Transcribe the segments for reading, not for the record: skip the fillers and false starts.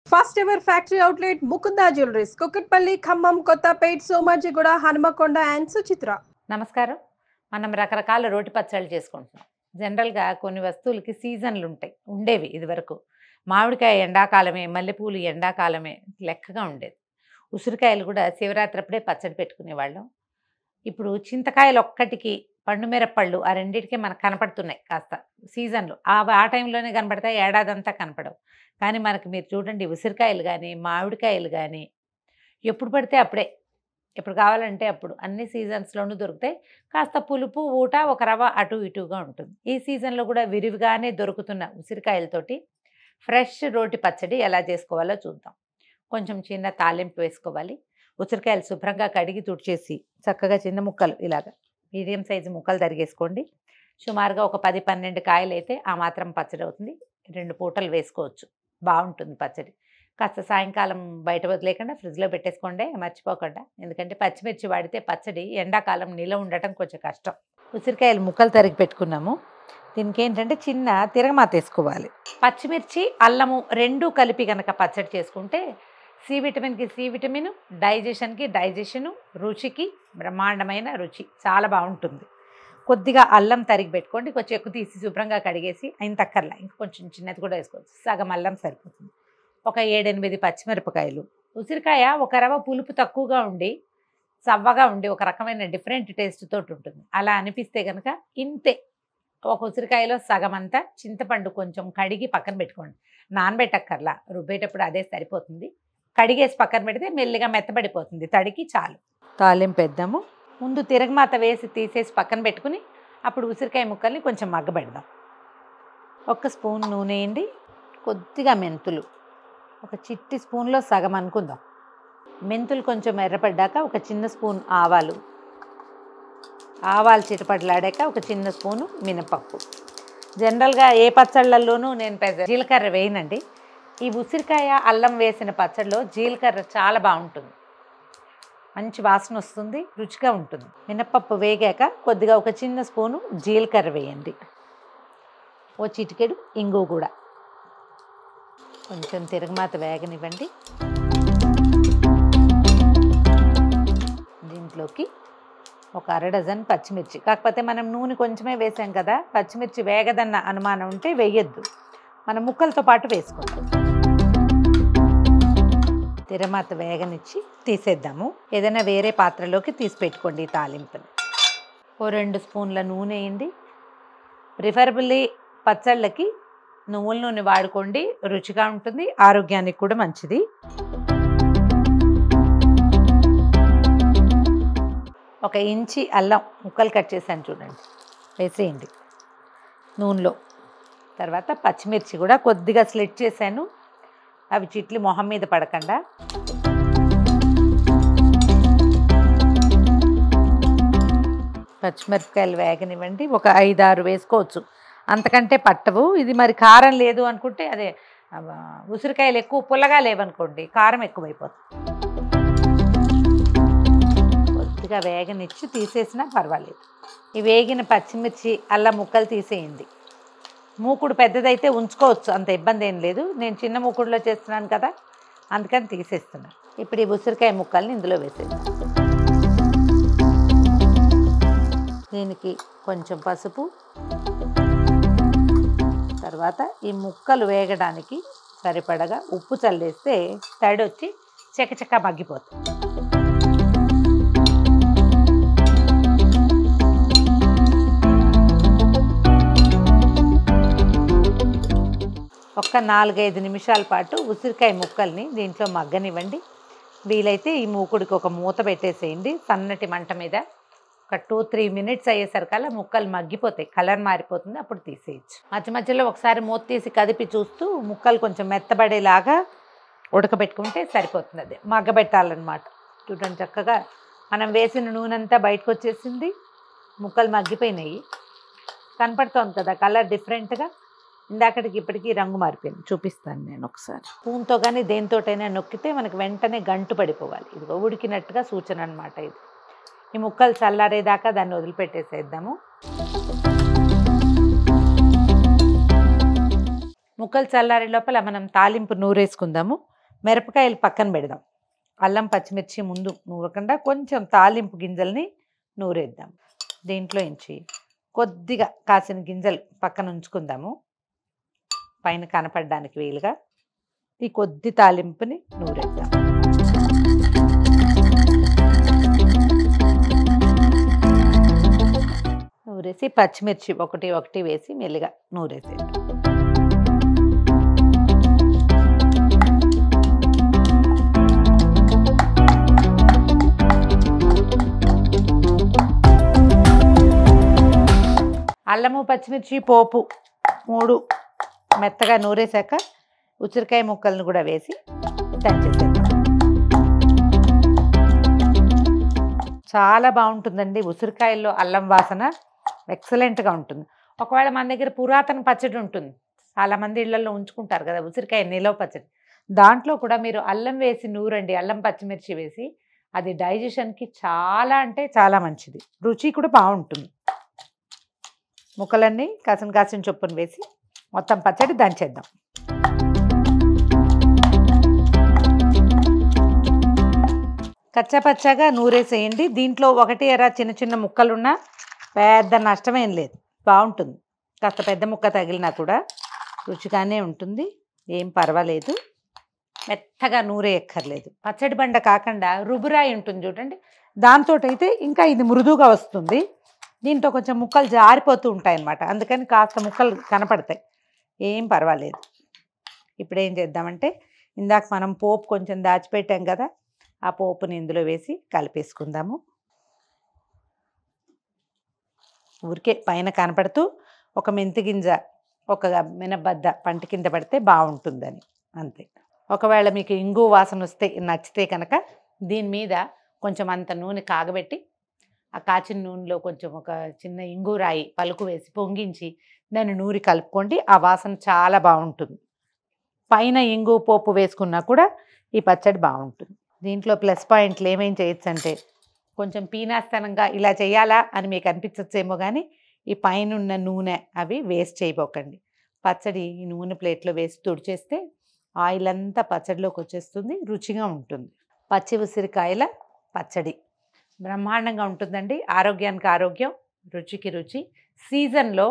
First ever factory outlet Mukunda jewelleries Kukatpally Khammam Kothapet Somajiguda Hanamkonda and Suchitra. నమస్కారం. మనం రకరకాల రోటి పచ్చళ్ళు చేసుకుంటున్నాం. జనరల్గా కొన్ని వస్తువులకి సీజన్లు ఉంటాయి, ఉండేవి ఇదివరకు. మామిడికాయ ఎండాకాలమే, మల్లెపూలు ఎండాకాలమే లెక్కగా ఉండేది. ఉసిరికాయలు కూడా శివరాత్రి అప్పుడే పచ్చడి పెట్టుకునేవాళ్ళం. ఇప్పుడు చింతకాయలు ఒక్కటికి, పండు మిరపళ్ళు ఆ రెండింటికే మనకు కనపడుతున్నాయి కాస్త సీజన్లు. ఆ టైంలోనే కనపడతాయి, ఏడాదంతా కనపడవు. కానీ మనకి మీరు చూడండి, ఉసిరికాయలు కానీ మామిడికాయలు కానీ ఎప్పుడు పడితే అప్పుడే, ఎప్పుడు కావాలంటే అప్పుడు అన్ని సీజన్స్లోనూ దొరుకుతాయి. కాస్త పులుపు ఊట ఒక రవ్వ అటు ఇటుగా ఉంటుంది. ఈ సీజన్లో కూడా విరివిగానే దొరుకుతున్న ఉసిరికాయలతోటి ఫ్రెష్ రోటి పచ్చడి ఎలా చేసుకోవాలో చూద్దాం. కొంచెం చిన్న తాలింపు వేసుకోవాలి. ఉసిరికాయలు శుభ్రంగా కడిగి తుడిచేసి చక్కగా చిన్న ముక్కలు ఇలాగా మీడియం సైజు ముక్కలు తరిగేసుకోండి. సుమారుగా ఒక 10-12 కాయలు అయితే ఆ మాత్రం పచ్చడి అవుతుంది. 2 పూటలు వేసుకోవచ్చు, బాగుంటుంది పచ్చడి. కాస్త సాయంకాలం బయట వదిలేకుండా ఫ్రిడ్జ్లో పెట్టేసుకోండి, మర్చిపోకుండా. ఎందుకంటే పచ్చిమిర్చి వాడితే పచ్చడి ఎండాకాలం నిలవ ఉండటం కొంచెం కష్టం. ఉసిరికాయలు ముక్కలు తరిగి పెట్టుకున్నాము. దీనికి ఏంటంటే చిన్న తిరగమాత వేసుకోవాలి. పచ్చిమిర్చి అల్లము రెండూ కలిపి కనుక పచ్చడి చేసుకుంటే సి విటమిన్కి సి విటమిన్, డైజెషన్కి డైజెషను, రుచికి బ్రహ్మాండమైన రుచి, చాలా బాగుంటుంది. కొద్దిగా అల్లం తరిగి పెట్టుకోండి. కొంచెం ఎక్కువ తీసి శుభ్రంగా కడిగేసి అయిన తక్కర్లా, ఇంకా కొంచెం చిన్నది కూడా వేసుకోవచ్చు. సగం అల్లం సరిపోతుంది. ఒక 7-8 పచ్చిమిరపకాయలు. ఉసిరికాయ ఒక రవ్వ పులుపు తక్కువగా ఉండి చవ్వగా ఉండి ఒక రకమైన డిఫరెంట్ టేస్ట్ తోటి ఉంటుంది. అలా అనిపిస్తే కనుక ఇంతే, ఒక ఉసిరికాయలో సగం అంతా చింతపండు కొంచెం కడిగి పక్కన పెట్టుకోండి. నానబెట్టక్కర్లా, రుబ్బేటప్పుడు అదే సరిపోతుంది. కడిగేసి పక్కన పెడితే మెల్లిగా మెత్తబడిపోతుంది, తడికి చాలు. తాలింపు వేద్దాము. ముందు తిరగమాత వేసి తీసేసి పక్కన పెట్టుకుని అప్పుడు ఉసిరికాయ ముక్కల్ని కొంచెం మగ్గబెడదాం. 1 స్పూన్ నూనె వేయండి. కొద్దిగా మెంతులు, ఒక చిట్టి స్పూన్లో సగం అనుకుందాం. మెంతులు కొంచెం ఎర్రపడ్డాక ఒక చిన్న స్పూన్ ఆవాలు, ఆవాలు చిటపట్లాడాక ఒక చిన్న స్పూను మినపప్పు. జనరల్గా ఏ పచ్చళ్ళల్లోనూ నేను పెద్ద జీలకర్ర వేయనండి. ఈ ఉసిరికాయ అల్లం వేసిన పచ్చడిలో జీలకర్ర చాలా బాగుంటుంది, మంచి వాసన వస్తుంది, రుచిగా ఉంటుంది. మినపప్పు వేగాక కొద్దిగా ఒక చిన్న స్పూను జీలకర్ర వేయండి. ఓ చిటికెడు ఇంగు కూడా. కొంచెం తిరగమాత వేగనివ్వండి. దీంట్లోకి ఒక 1/2 డజన్ పచ్చిమిర్చి. కాకపోతే మనం నూనె కొంచెమే వేసాం కదా, పచ్చిమిర్చి వేగదన్న అనుమానం ఉంటే వేయొద్దు, మన ముక్కలతో పాటు వేసుకుంటాం. తిరగమాత వేగనిచ్చి తీసేద్దాము. ఏదైనా వేరే పాత్రలోకి తీసి పెట్టుకోండి. ఈ తాలింపుని ఓ 2 స్పూన్ల నూనె వేయండి. ప్రిఫరబుల్లీ పచ్చళ్ళకి నువ్వుల నూనె వాడుకోండి, రుచిగా ఉంటుంది, ఆరోగ్యానికి కూడా మంచిది. ఒక ఇంచి అల్లం ముక్కలు కట్ చేశాను చూడండి, వేసేయండి నూనెలో. తర్వాత పచ్చిమిర్చి కూడా కొద్దిగా స్లిట్ చేశాను, అవి చిట్లు మొహం మీద పడకుండా. పచ్చిమిరపకాయలు వేగనివ్వండి. ఒక 5-6 వేసుకోవచ్చు, అంతకంటే పట్టవు. ఇది మరి కారం లేదు అనుకుంటే, అదే ఉసిరికాయలు ఎక్కువ పుల్లగా లేవనుకోండి, కారం ఎక్కువైపోతుంది. కొద్దిగా వేగనిచ్చి తీసేసినా పర్వాలేదు. ఈ వేగిన పచ్చిమిర్చి అల్లం ముక్కలు తీసేయండి. మూకుడు పెద్దదైతే ఉంచుకోవచ్చు, అంత ఇబ్బంది ఏం లేదు. నేను చిన్న మూకుడులో చేస్తున్నాను కదా, అందుకని తీసేస్తున్నాను. ఇప్పుడు ఈ ఉసిరికాయ ముక్కల్ని ఇందులో వేసేద్దాం. దీనికి కొంచెం పసుపు, తర్వాత ఈ ముక్కలు వేగడానికి సరిపడగా ఉప్పు చల్లేస్తే తడి వచ్చి చకచకా మగ్గిపోతుంది. ఒక్క 4-5 నిమిషాల పాటు ఉసిరికాయ ముక్కల్ని దీంట్లో మగ్గనివ్వండి. వీలైతే ఈ మూకుడికి ఒక మూత పెట్టేసేయండి సన్నటి మంట మీద. ఒక 2-3 మినిట్స్ అయ్యేసరికల్లా ముక్కలు మగ్గిపోతాయి, కలర్ మారిపోతుంది, అప్పుడు తీసేయచ్చు. మధ్య మధ్యలో ఒకసారి మూత తీసి కదిపి చూస్తూ ముక్కలు కొంచెం మెత్తబడేలాగా ఉడకబెట్టుకుంటే సరిపోతుంది. అదే మగ్గబెట్టాలన్నమాట. చూడండి, చక్కగా మనం వేసిన నూనె అంతా బయటకు వచ్చేసింది, ముక్కలు మగ్గిపోయినాయి. కనపడుతోంది కదా కలర్ డిఫరెంట్గా. ఇందాకటికి ఇప్పటికీ రంగు మారిపోయింది, చూపిస్తాను నేను ఒకసారి. స్పూన్తో కానీ దేనితోటైనా నొక్కితే మనకు వెంటనే గంటు పడిపోవాలి. ఇదిగో ఉడికినట్టుగా సూచన అనమాట ఇది. ఈ ముక్కలు చల్లారేదాకా దాన్ని వదిలిపెట్టేసేద్దాము. ముక్కలు చల్లారే లోపల మనం తాలింపు నూరేసుకుందాము. మిరపకాయలు పక్కన పెడదాం. అల్లం పచ్చిమిర్చి ముందు నూరకుండా కొంచెం తాలింపు గింజల్ని నూరేద్దాం. దీంట్లో ఇంచి కొద్దిగా కాసిన గింజలు పక్కన ఉంచుకుందాము, పైన కనపడడానికి వీలుగా. ఈ కొద్ది తాలింపుని నూరేద్దాం. నూరేసి పచ్చిమిర్చి ఒకటి ఒకటి వేసి మెల్లిగా నూరేసేద్దాం. అల్లము పచ్చిమిర్చి పోపు 3 మెత్తగా నూరేసాక ఉసిరికాయ ముక్కలను కూడా వేసి దంచేసేద్దాం. చాలా బాగుంటుందండి. ఉసిరికాయల్లో అల్లం వాసన ఎక్సలెంట్గా ఉంటుంది. ఒకవేళ మన దగ్గర పురాతన పచ్చడి ఉంటుంది, చాలామంది ఇళ్లలో ఉంచుకుంటారు కదా ఉసిరికాయ నిలవ పచ్చడి, దాంట్లో కూడా మీరు అల్లం వేసి నూరండి, అల్లం పచ్చిమిర్చి వేసి. అది డైజెషన్కి చాలా అంటే చాలా మంచిది, రుచి కూడా బాగుంటుంది. ముక్కలన్నీ కాసిన చొప్పున వేసి మొత్తం పచ్చడి దంచేద్దాం. కచ్చాపచ్చాగా నూరేసేయండి. దీంట్లో 1 చిన్న చిన్న ముక్కలున్నా పెద్ద నష్టమేం లేదు, బాగుంటుంది. కాస్త పెద్ద ముక్క తగిలినా కూడా రుచిగానే ఉంటుంది, ఏం పర్వాలేదు. మెత్తగా నూరేయక్కర్లేదు. పచ్చడి బండ కాకుండా రుబురాయి ఉంటుంది చూడండి, దాంతో అయితే ఇంకా ఇది మృదువుగా వస్తుంది. దీంట్లో కొంచెం ముక్కలు జారిపోతూ ఉంటాయన్నమాట, అందుకని కాస్త ముక్కలు కనపడతాయి, ఏం పర్వాలేదు. ఇప్పుడు ఏం చేద్దామంటే, ఇందాక మనం పోపు కొంచెం దాచిపెట్టాం కదా, ఆ పోపుని ఇందులో వేసి కలిపేసుకుందాము. ఊరికే పైన కనపడుతూ ఒక మెంతి గింజ, ఒక మినపబద్ద పంట కింద పడితే బాగుంటుందని, అంతే. ఒకవేళ మీకు ఇంగు వాసన వస్తే నచ్చితే కనుక దీని మీద కొంచెం అంత నూనె కాగబెట్టి, ఆ కాచిన నూనెలో కొంచెం ఒక చిన్న ఇంగురాయి పలుకు వేసి పొంగించి దాన్ని నూరి కలుపుకోండి, ఆ వాసన చాలా బాగుంటుంది. పైన ఇంగు పోపు వేసుకున్నా కూడా ఈ పచ్చడి బాగుంటుంది. దీంట్లో ప్లస్ పాయింట్లు ఏమేం చేయొచ్చు అంటే, కొంచెం పీనాస్తనంగా ఇలా చేయాలా అని మీకు అనిపించచ్చేమో, కానీ ఈ పైన ఉన్న నూనె అవి వేస్ట్ చేయబోకండి. పచ్చడి ఈ నూనె ప్లేట్లో వేసి తుడిచేస్తే ఆయిల్ అంతా పచ్చడిలోకి వచ్చేస్తుంది, రుచిగా ఉంటుంది. పచ్చి ఉసిరికాయల పచ్చడి బ్రహ్మాండంగా ఉంటుందండి. ఆరోగ్యానికి ఆరోగ్యం, రుచికి రుచి. సీజన్లో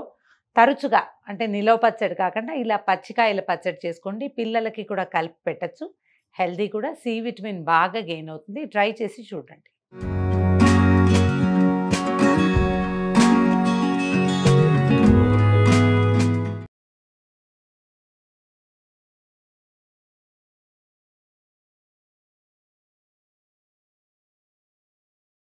తరచుగా అంటే నిలవ పచ్చడి కాకుండా ఇలా పచ్చికాయల పచ్చడి చేసుకోండి, పిల్లలకి కూడా కలిపి పెట్టచ్చు. హెల్దీ కూడా, సి విటమిన్ బాగా గెయిన్ అవుతుంది. ట్రై చేసి చూడండి.